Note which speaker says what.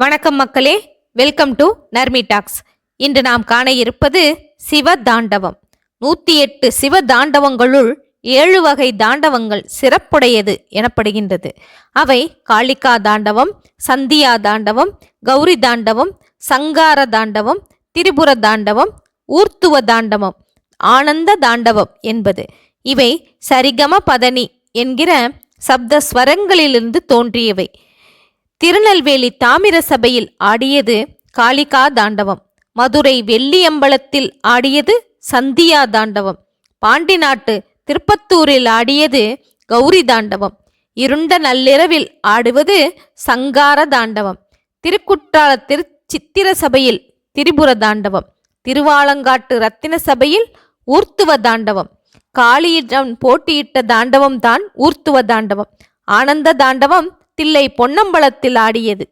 Speaker 1: வணக்கம் மக்களே, welcome to Narmi tax. இன்று நாம் காண இருப்பது சிவ தாண்டவம். 108 சிவ தாண்டவங்களுள் 7 வகை தாண்டவங்கள் சிறப்புடையது எனப்படுகின்றது. அவை காளிகா தாண்டவம், சந்தியா தாண்டவம், கௌரி தாண்டவம், சங்கார தாண்டவம், திரிபுர தாண்டவம், ஊர்த்துவ தாண்டவம், ஆனந்த தாண்டவம் என்பது. இவை சரிகம பதனி என்கிற சப்த ஸ்வரங்களிலிருந்து தோன்றியவை. திருநெல்வேலி தாமிர சபையில் ஆடியது காளிகா தாண்டவம். மதுரை வெள்ளியம்பலத்தில் ஆடியது சந்தியா தாண்டவம். பாண்டி நாட்டு திருப்பத்தூரில் ஆடியது கௌரி தாண்டவம். இருண்ட நள்ளிரவில் ஆடுவது சங்கார தாண்டவம். திருக்குற்றாலத்திரு சித்திர சபையில் திரிபுர தாண்டவம். திருவாலங்காட்டு ரத்தின சபையில் ஊர்த்துவ தாண்டவம். காளியிடம் போட்டியிட்ட தாண்டவம் தான் ஊர்த்துவ தாண்டவம். ஆனந்த தாண்டவம் தில்லை பொன்னம்பலத்தில் ஆடியது.